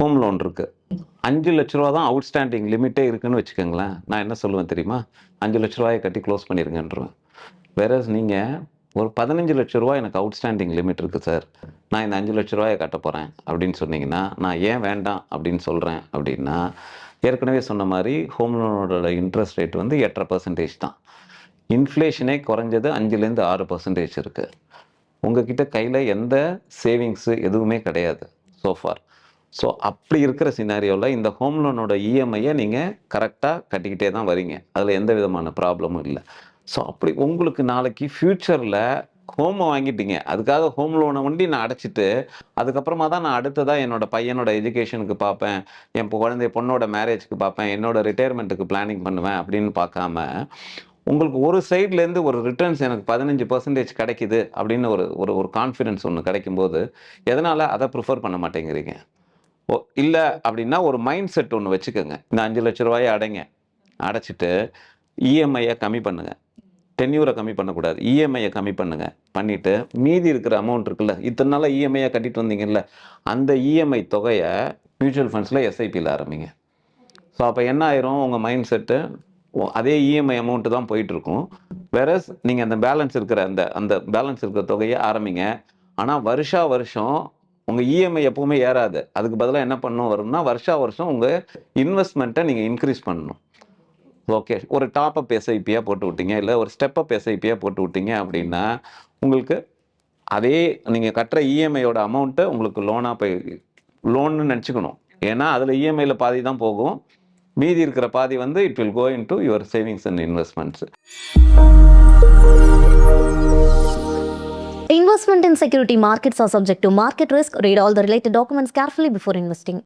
Home loan இருக்குது. 5,00,000 தான் outstanding லிமிட்டே இருக்குன்னு வச்சுக்கோங்களேன். நான் என்ன சொல்லுவேன் தெரியுமா? 5,00,000 கட்டி க்ளோஸ் பண்ணிருங்கன்றேன். வேறஸ் நீங்கள் ஒரு 15,00,000 எனக்கு அவுட்ஸ்டாண்டிங் லிமிட் இருக்குது சார். நான் இந்த 5,00,000 கட்ட போகிறேன் அப்படின்னு சொன்னீங்கன்னா, நான் ஏன் வேண்டாம் அப்படின்னு சொல்கிறேன் அப்படின்னா, ஏற்கனவே சொன்ன மாதிரி ஹோம் லோனோட இன்ட்ரெஸ்ட் ரேட் வந்து 8.5% தான். இன்ஃப்ளேஷனே குறைஞ்சது 5லேருந்து 6% இருக்குது. உங்ககிட்ட கையில் எந்த சேவிங்ஸு எதுவுமே கிடையாது சோஃபார். ஸோ அப்படி இருக்கிற சினாரியோவில் இந்த ஹோம் லோனோட இஎம்ஐயை நீங்கள் கரெக்டாக கட்டிக்கிட்டே தான் வரீங்க. அதில் எந்த விதமான ப்ராப்ளமும் இல்லை. ஸோ அப்படி உங்களுக்கு நாளைக்கு ஃப்யூச்சரில் ஹோமை வாங்கிட்டீங்க, அதுக்காக ஹோம் லோனை ஒண்டி நான் அடைச்சிட்டு அதுக்கப்புறமா தான் நான் அடுத்ததாக என்னோட பையனோட எஜுகேஷனுக்கு பார்ப்பேன், என் பொண்ணோட மேரேஜுக்கு பார்ப்பேன், என்னோட ரிட்டையர்மெண்ட்டுக்கு பிளானிங் பண்ணுவேன் அப்படின்னு பார்க்காம, உங்களுக்கு ஒரு சைட்லேருந்து ஒரு ரிட்டர்ன்ஸ் எனக்கு 15% கிடைக்குது அப்படின்னு ஒரு ஒரு ஒரு கான்ஃபிடென்ஸ் ஒன்று கிடைக்கும்போது, எதனால் அதை ப்ரிஃபர் பண்ண மாட்டேங்கிறீங்க? இல்லை அப்படின்னா ஒரு மைண்ட் செட் ஒன்று வச்சுக்கோங்க. இந்த 5,00,000 அடைங்க, அடைச்சிட்டு இஎம்ஐயை கம்மி பண்ணுங்க. டென்யூரை கம்மி பண்ணக்கூடாது, இஎம்ஐயை கம்மி பண்ணுங்க. பண்ணிவிட்டு மீதி இருக்கிற அமௌண்ட் இருக்குல்ல, இத்தனை நாளாக இஎம்ஐயை கட்டிட்டு வந்தீங்கல்ல, அந்த இஎம்ஐ தொகையை மியூச்சுவல் ஃபண்ட்ஸில் எஸ்ஐபியில் ஆரம்பிங்க. ஸோ அப்போ என்ன ஆயிரும், உங்கள் மைண்ட் செட்டு அதே இஎம்ஐ அமௌண்ட்டு தான் போயிட்டுருக்கும். வேறஸ் நீங்கள் அந்த பேலன்ஸ் இருக்கிற அந்த பேலன்ஸ் இருக்கிற தொகையை ஆரம்பிங்க. ஆனால் வருஷம் உங்கள் இஎம்ஐ எப்போவுமே ஏறாது. அதுக்கு பதிலாக என்ன பண்ணணும் வரும்னா, வருஷம் உங்கள் இன்வெஸ்ட்மெண்ட்டை நீங்கள் இன்க்ரீஸ் பண்ணணும். ஓகே, ஒரு டாப்அப் எஸ்ஐபியாக போட்டு விட்டீங்க, இல்லை ஒரு ஸ்டெப்அப் எஸ்ஐபியாக போட்டு விட்டீங்க அப்படின்னா, உங்களுக்கு அதே நீங்கள் கட்டுற இஎம்ஐயோட அமௌண்ட்டை உங்களுக்கு லோன்னு நினச்சிக்கணும். ஏன்னா அதில் இஎம்ஐயில் பாதி தான் போகும், மீதி இருக்கிற பாதி வந்து it will go into your savings and investments. Investment in security markets are subject to market risk. Read all the related documents carefully before investing.